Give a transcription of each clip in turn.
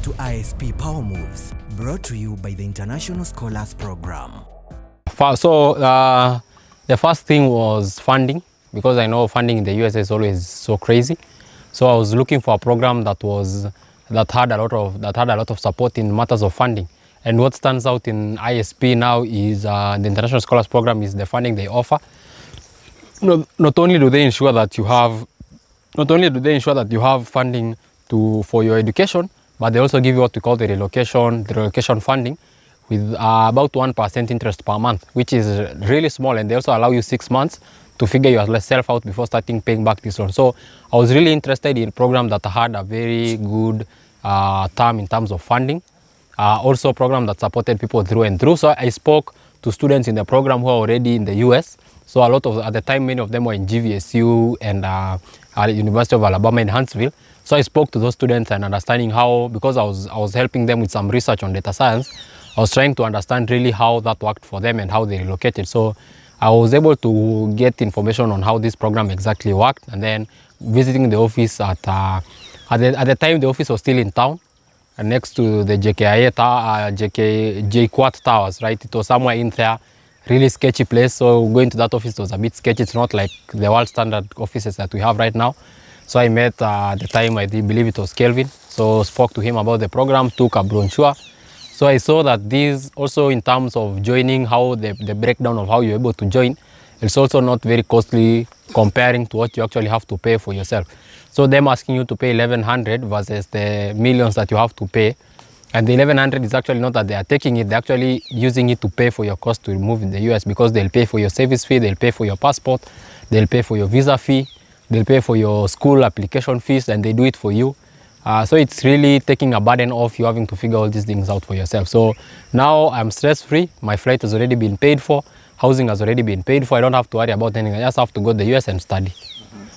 to ISP Power Moves, brought to you by the International Scholars Program. So the first thing was funding, because I know funding in the US is always so crazy. So I was looking for a program that had a lot of support in matters of funding. And what stands out in ISP now is the International Scholars Program is the funding they offer. Not only do they ensure that you have funding for your education, but they also give you what we call the relocation funding, with about 1% interest per month, which is really small, and they also allow you 6 months to figure yourself out before starting paying back this loan. So I was really interested in a program that had a very good term in terms of funding, also a program that supported people through and through. So I spoke to students in the program who are already in the US. So at the time, many of them were in GVSU and at the University of Alabama in Huntsville. So I spoke to those students and understanding how, because I was helping them with some research on data science, I was trying to understand really how that worked for them and how they relocated. So I was able to get information on how this program exactly worked, and then visiting the office at the time the office was still in town, next to the JKUAT Towers, right? It was somewhere in there, really sketchy place. So going to that office was a bit sketchy. It's not like the world standard offices that we have right now. So I met at the time, I believe it was Kelvin. So spoke to him about the program, took a brochure. So I saw that these also, in terms of joining, how the breakdown of how you're able to join, it's also not very costly comparing to what you actually have to pay for yourself. So them asking you to pay $1,100 versus the millions that you have to pay. And the $1,100 is actually not that they are taking it, they're actually using it to pay for your cost to move in the US, because they'll pay for your service fee, they'll pay for your passport, they'll pay for your visa fee, they'll pay for your school application fees, and they do it for you. So it's really taking a burden off you having to figure all these things out for yourself. So now I'm stress-free. My flight has already been paid for. Housing has already been paid for. I don't have to worry about anything. I just have to go to the US and study.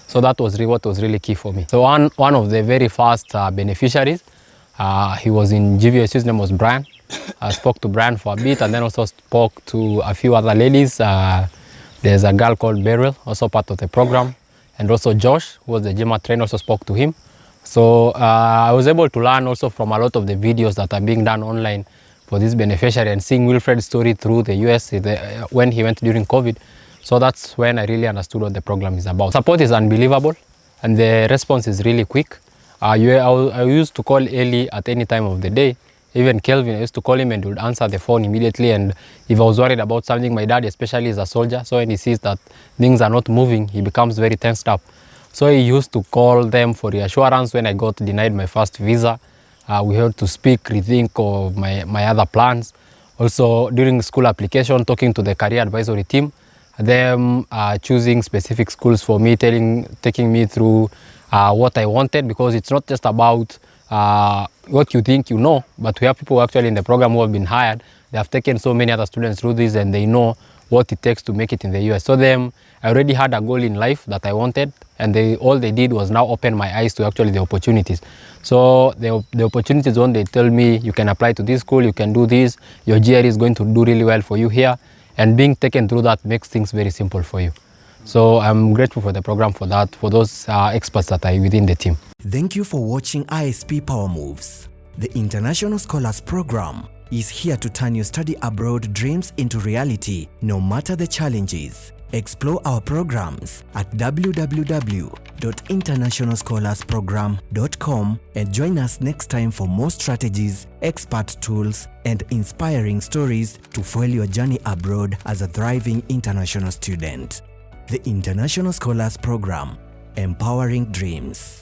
So that was what was really key for me. So one of the very first beneficiaries, he was in GVSU. His name was Brian. I spoke to Brian for a bit, and then also spoke to a few other ladies. There's a girl called Beryl, also part of the program. And also Josh, who was the GMAT trainer, also spoke to him. So I was able to learn also from a lot of the videos that are being done online for this beneficiary, and seeing Wilfred's story through the US when he went during COVID. So that's when I really understood what the program is about. Support is unbelievable, and the response is really quick. I used to call Eli at any time of the day. Even Kelvin, I used to call him and he would answer the phone immediately. And if I was worried about something, my dad especially is a soldier, so when he sees that things are not moving, he becomes very tensed up. So he used to call them for reassurance when I got denied my first visa. We had to speak, rethink of my other plans. Also during school application, talking to the career advisory team, them choosing specific schools for me, taking me through what I wanted, because it's not just about what you think you know, but we have people actually in the program who have been hired. They have taken so many other students through this, and they know what it takes to make it in the US. So I already had a goal in life that I wanted, and all they did was now open my eyes to actually the opportunities. So the opportunities, when they tell me you can apply to this school, you can do this, your GRE is going to do really well for you here, and being taken through that makes things very simple for you. So I'm grateful for the program for that, for those experts that are within the team. Thank you for watching ISP Power Moves. The International Scholars Program is here to turn your study abroad dreams into reality, no matter the challenges. Explore our programs at www.internationalscholarsprogram.com and join us next time for more strategies, expert tools, and inspiring stories to fuel your journey abroad as a thriving international student. The International Scholars Program, empowering dreams.